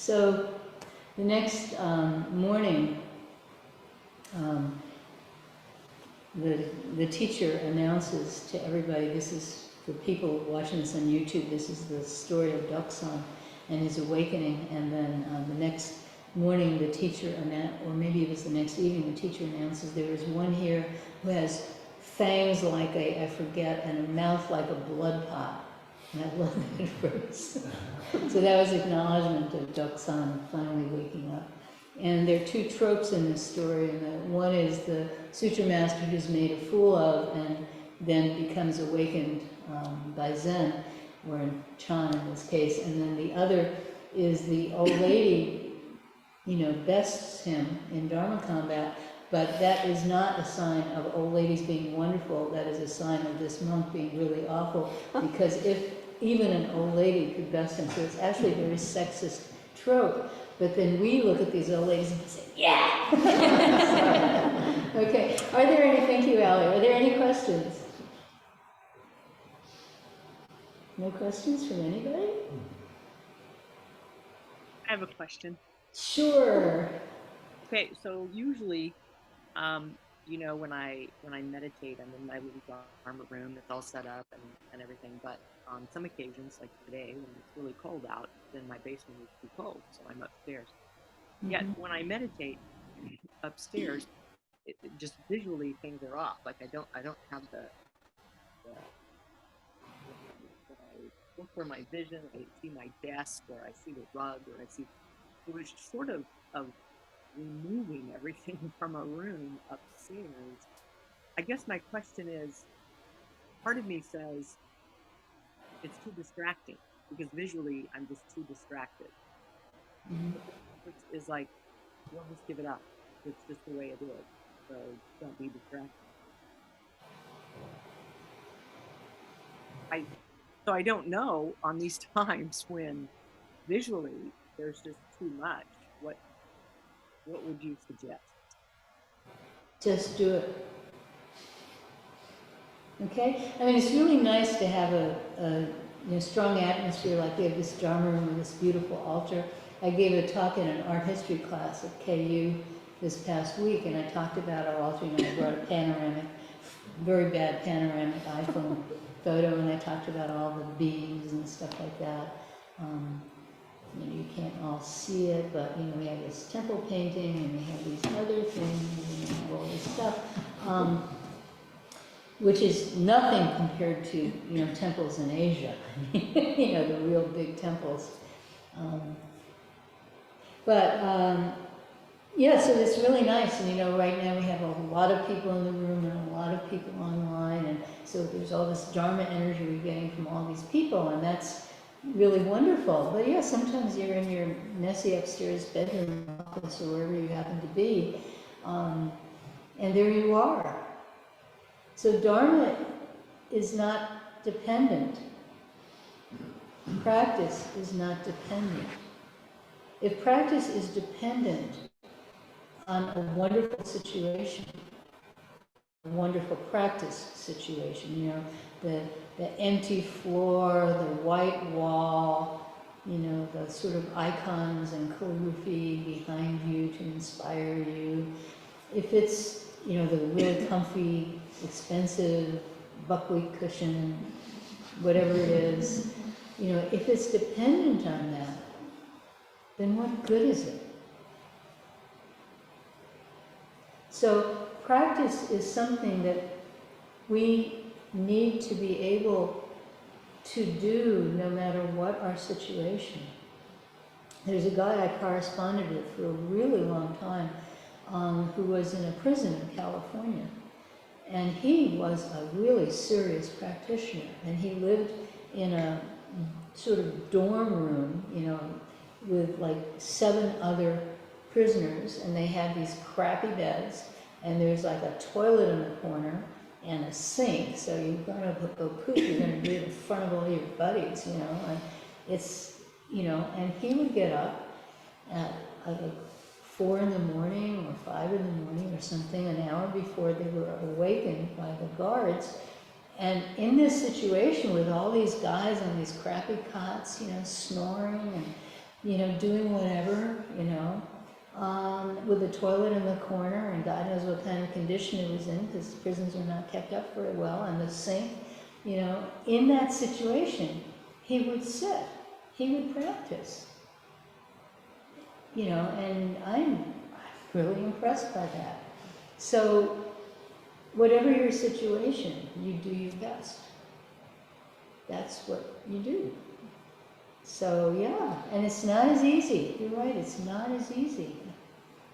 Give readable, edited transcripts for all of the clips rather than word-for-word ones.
So the next morning, the teacher announces to everybody, this is for people watching this on YouTube, this is the story of Doksan and his awakening. And then the next morning, the teacher, or maybe it was the next evening, the teacher announces there is one here who has fangs like I forget, and a mouth like a blood pot. And I love that phrase. So that was acknowledgement of Doksan finally waking up. And there are two tropes in this story, and one is the sutra master who's made a fool of and then becomes awakened by Zen, or in Chan in this case, and then the other is the old lady, bests him in Dharma combat, but that is not a sign of old ladies being wonderful, that is a sign of this monk being really awful, because if even an old lady could best him, so it's actually a very sexist trope. But then we look at these old ladies and say, yeah! Okay, are there any, thank you, Allie, are there any questions? No questions from anybody? I have a question. Sure. Okay, so usually, when I meditate, I'm in my little Dharma room, it's all set up and everything, but on some occasions, like today, when it's really cold out, then my basement is too cold, so I'm upstairs. Yet when I meditate upstairs, it just visually things are off. Like I don't have the I look for my vision, I see my desk, or I see the rug, or I see, it was sort of removing everything from a room upstairs. I guess my question is, part of me says it's too distracting, because visually I'm just too distracted. It's like, well, just give it up. It's just the way it is. So don't be distracted. So I don't know on these times when visually there's just too much. What would you suggest? Just do it. Okay? I mean, it's really nice to have a strong atmosphere, like we have this Dharma room with this beautiful altar. I gave a talk in an art history class at KU this past week, and I talked about our altar, and I brought a panoramic, very bad panoramic iPhone photo, and I talked about all the beams and stuff like that. You can't all see it, but we have this temple painting, and we have these other things, and all this stuff. Which is nothing compared to, temples in Asia, the real big temples. Yeah, so it's really nice, and right now we have a lot of people in the room and a lot of people online, and so there's all this Dharma energy we're getting from all these people, and that's really wonderful. But yeah, sometimes you're in your messy upstairs bedroom, office, or wherever you happen to be, and there you are. So Dharma is not dependent. Practice is not dependent. If practice is dependent on a wonderful situation, a wonderful practice situation, the empty floor, the white wall, the sort of icons and calligraphy behind you to inspire you. If it's, the really comfy, expensive buckwheat cushion, whatever it is, if it's dependent on that, then what good is it? So practice is something that we need to be able to do no matter what our situation. There's a guy I corresponded with for a really long time who was in a prison in California. And he was a really serious practitioner. And he lived in a sort of dorm room, with like 7 other prisoners. And they had these crappy beds. And there's like a toilet in the corner and a sink. So you're going to go poop, you're going to do it in front of all your buddies, And it's, and he would get up at like 4 in the morning or 5 in the morning or something, an hour before they were awakened by the guards. And in this situation with all these guys on these crappy cots, snoring you know, doing whatever, you know, with a toilet in the corner, and God knows what kind of condition it was in, because prisons are not kept up very well, and the sink, you know, in that situation, he would sit, he would practice, you know, and I'm really impressed by that. So, whatever your situation, you do your best. That's what you do. So yeah, and it's not as easy. You're right, it's not as easy,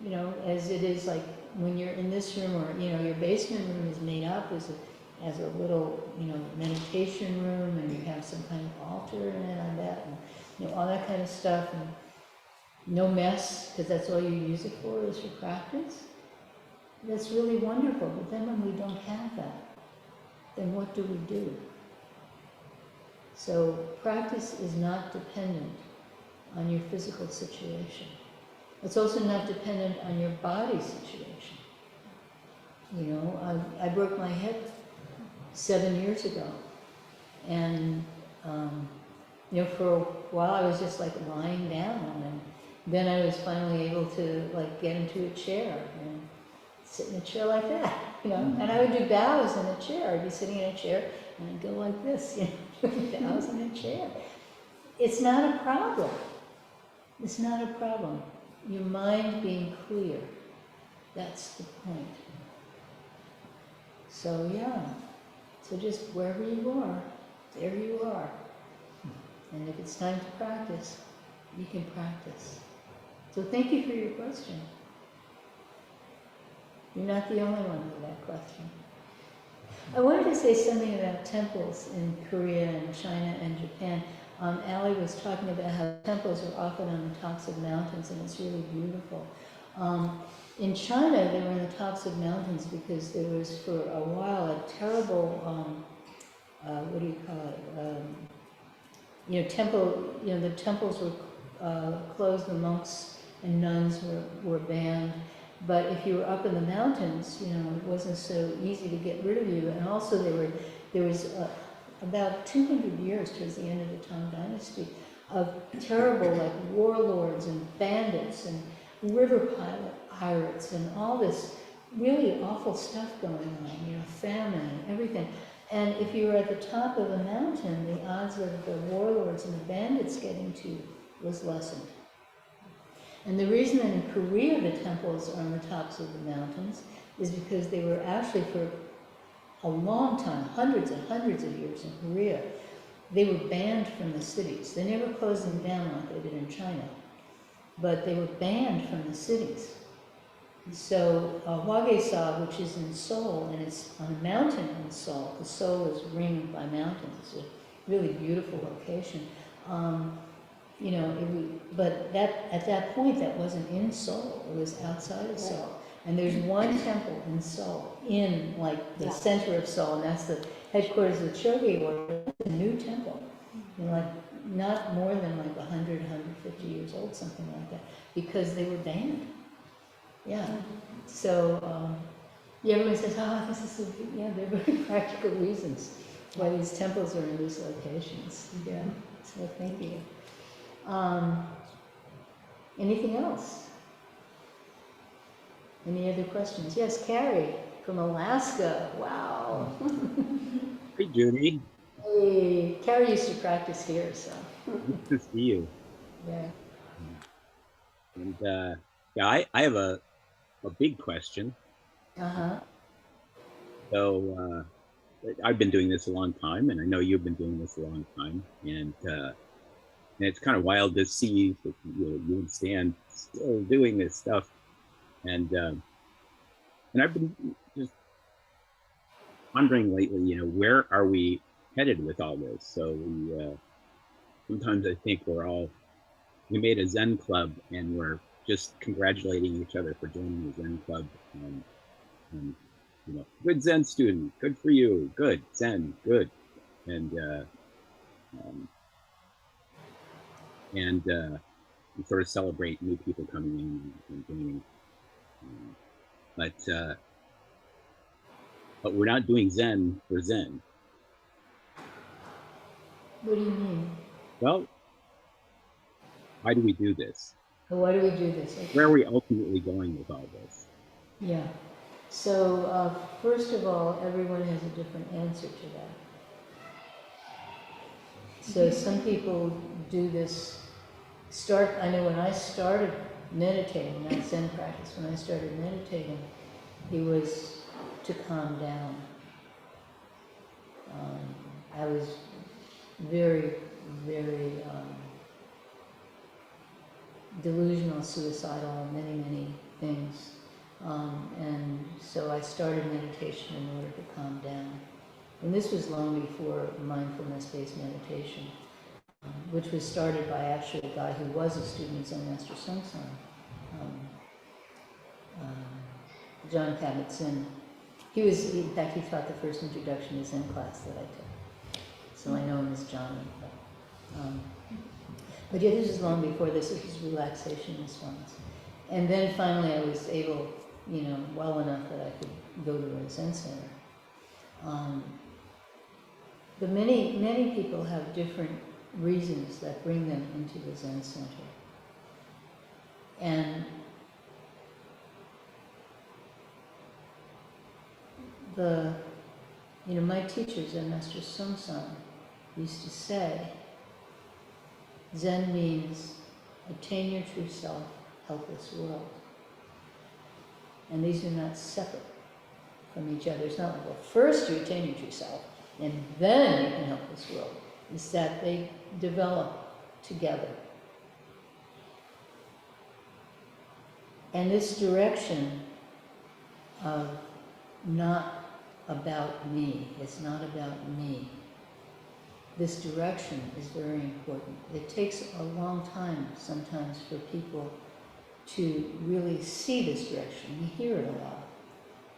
you know, as it is like when you're in this room, or, you know, your basement room is made up as a little, you know, meditation room, and you have some kind of altar in it on that, and, you know, all that kind of stuff, and no mess, because that's all you use it for, is for practice. That's really wonderful, but then when we don't have that, then what do we do? So practice is not dependent on your physical situation. It's also not dependent on your body situation. You know, I broke my hip 7 years ago, and you know, for a while I was just like lying down, and then I was finally able to like get into a chair and sit in a chair like that, you know, and I would do bows in a chair. I'd be sitting in a chair and I'd go like this, you know, bows in a chair. It's not a problem. It's not a problem. Your mind being clear, that's the point. So yeah, so just wherever you are, there you are. And if it's time to practice, you can practice. So thank you for your question. You're not the only one with that question. I wanted to say something about temples in Korea and China and Japan. Ali was talking about how temples are often on the tops of mountains, and it's really beautiful. In China, they were on the tops of mountains because there was, for a while, a terrible, what do you call it? You know, temple. You know, the temples were closed. The monks and nuns were banned. But if you were up in the mountains, you know, it wasn't so easy to get rid of you. And also there was about 200 years towards the end of the Tang Dynasty of terrible, like, warlords and bandits and river pirates and all this really awful stuff going on, you know, famine and everything. And if you were at the top of the mountain, the odds of the warlords and the bandits getting to you was lessened. And the reason that in Korea the temples are on the tops of the mountains is because they were actually, for a long time, hundreds and hundreds of years in Korea, they were banned from the cities. They never closed them down like they did in China, but they were banned from the cities. So Hwagesa, which is in Seoul, and it's on a mountain in Seoul, because Seoul is ringed by mountains. It's a really beautiful location. You know, but at that point, that wasn't in Seoul. It was outside of Seoul. And there's one temple in Seoul, in like the center of Seoul, and that's the headquarters of the Chogyam order. It's a new temple, you know, like not more than like 100, 150 years old, something like that, because they were banned. Yeah. So yeah, everyone says, "Oh, this is so good." Yeah, there are very practical reasons why these temples are in these locations. Yeah. So thank you. Anything else? Any other questions? Yes, Carrie from Alaska. Wow. Hey, Judy. Hey, Carrie used to practice here, so Good to see you. yeah. And yeah, I have a big question. Uh-huh. So I've been doing this a long time, and I know you've been doing this a long time, and it's kind of wild to see that you and Stan still doing this stuff, and I've been just wondering lately, where are we headed with all this? So we sometimes I think we made a Zen club, and we're just congratulating each other for joining the Zen club, and good Zen student, good for you, good Zen, good, and we sort of celebrate new people coming in and joining, but we're not doing Zen for Zen. What do you mean? Well, Why do we do this? But why do we do this? Okay. Where are we ultimately going with all this? Yeah. So first of all, everyone has a different answer to that. So some people do this. I know when I started meditating, not Zen practice, when I started meditating, it was to calm down. I was very, very delusional, suicidal, many, many things. And so I started meditation in order to calm down. And this was long before mindfulness-based meditation, which was started by actually a guy who was a student of Zen Master Bon Hae, John Kabat-Zinn. In fact, he taught the first introduction to Zen class that I took. So I know him as John. But yeah, this is long before this. This was relaxation response. And then finally I was able, well enough that I could go to a Zen center. But many people have different reasons that bring them into the Zen center. And my teacher, Zen Master Song, used to say, Zen means attain your true self, help this world. And these are not separate from each other. It's not like, well, first you attain your true self, and then you can help this world. It's that they develop together. And this direction of not about me, it's not about me. This direction is very important. It takes a long time sometimes for people to really see this direction. We hear it a lot,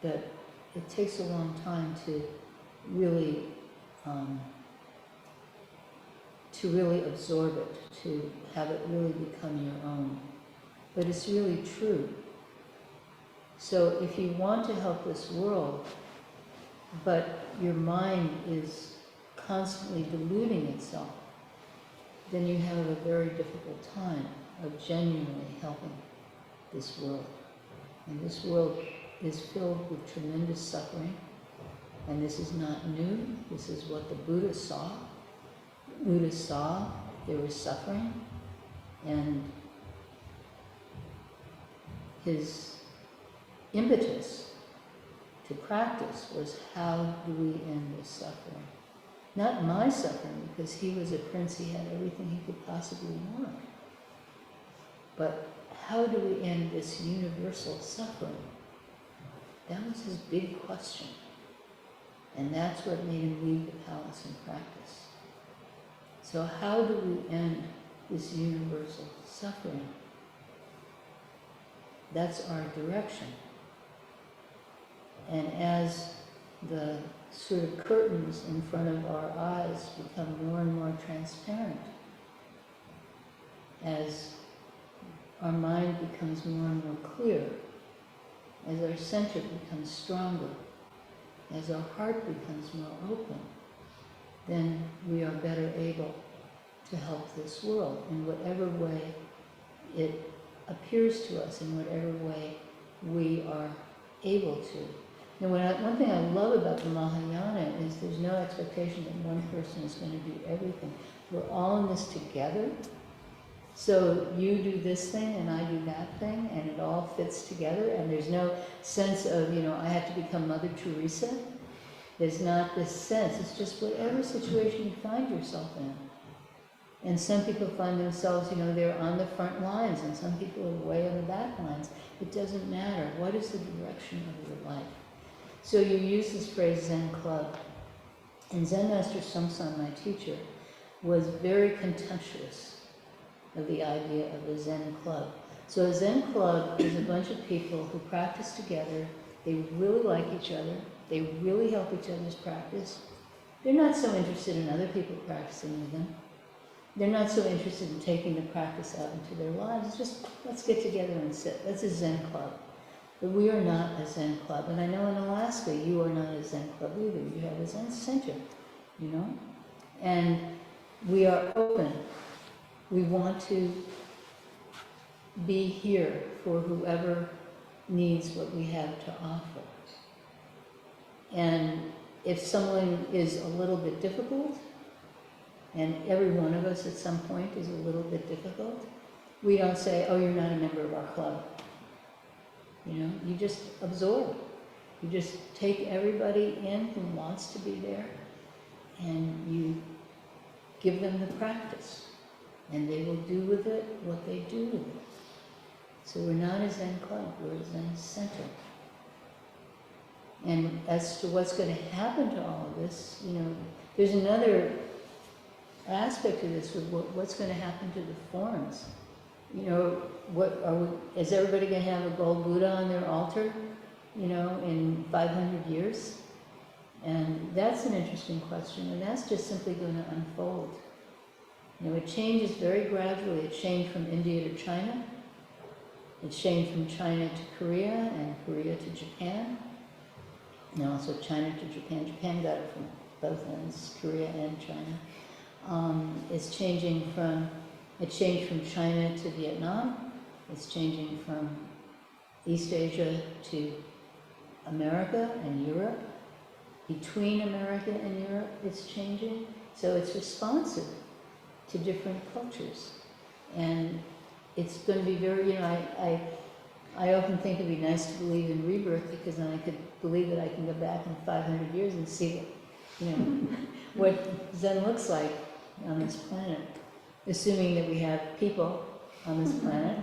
but it takes a long time to really absorb it, to have it really become your own. But it's really true. So if you want to help this world, but your mind is constantly deluding itself, then you have a very difficult time of genuinely helping this world. And this world is filled with tremendous suffering, and this is not new. This is what the Buddha saw. Buddha saw there was suffering, and his impetus to practice was, how do we end this suffering? Not my suffering, because he was a prince, he had everything he could possibly want. But how do we end this universal suffering? That was his big question. And that's what made him leave the palace and practice. So how do we end this universal suffering? That's our direction. And as the sort of curtains in front of our eyes become more and more transparent, as our mind becomes more and more clear, as our center becomes stronger, as our heart becomes more open, then we are better able to help this world in whatever way it appears to us, in whatever way we are able to. Now, one thing I love about the Mahayana is there's no expectation that one person is going to do everything. We're all in this together. So you do this thing and I do that thing, and it all fits together, and there's no sense of, I have to become Mother Teresa. There's not this sense. It's just whatever situation you find yourself in. And some people find themselves, they're on the front lines, and some people are way on the back lines. It doesn't matter. What is the direction of your life? So you use this phrase, Zen Club. And Zen Master Song, my teacher, was very contemptuous of the idea of a Zen Club. So a Zen Club is a bunch of people who practice together. They really like each other. They really help each other's practice. They're not so interested in other people practicing with them. They're not so interested in taking the practice out into their lives. It's just, let's get together and sit. That's a Zen Club. But we are not a Zen Club. And I know in Alaska, you are not a Zen Club either. You have a Zen Center, And we are open. We want to be here for whoever needs what we have to offer. And if someone is a little bit difficult, and every one of us at some point is a little bit difficult, we don't say, oh, you're not a member of our club. You know, you just absorb. You just take everybody in who wants to be there, and you give them the practice, and they will do with it what they do with it. So we're not a Zen club, we're a Zen center. And as to what's going to happen to all of this, you know, there's another aspect to this with what's going to happen to the forms. You know, is everybody going to have a gold Buddha on their altar, you know, in 500 years? And that's an interesting question, and that's just simply going to unfold. You know, it changes very gradually. It changed from India to China. It changed from China to Korea, and Korea to Japan. And also China to Japan. Japan got it from both ends, Korea and China. It changed from China to Vietnam. It's changing from East Asia to America and Europe. Between America and Europe, it's changing. So it's responsive to different cultures. And it's going to be very, you know, I often think it'd be nice to believe in rebirth, because then I could believe that I can go back in 500 years and see what, you know, what Zen looks like on this planet, assuming that we have people on this planet.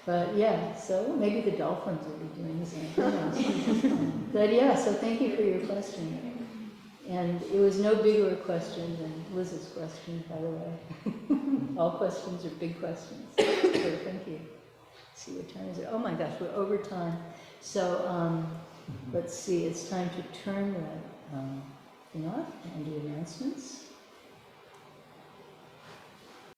But yeah, so maybe the dolphins will be doing the same thing. But yeah, so thank you for your question. And it was no bigger a question than Liz's question, by the way. All questions are big questions. So thank you. Let's see, what time is it? Oh my gosh, we're over time. So let's see, it's time to turn that thing off and do announcements.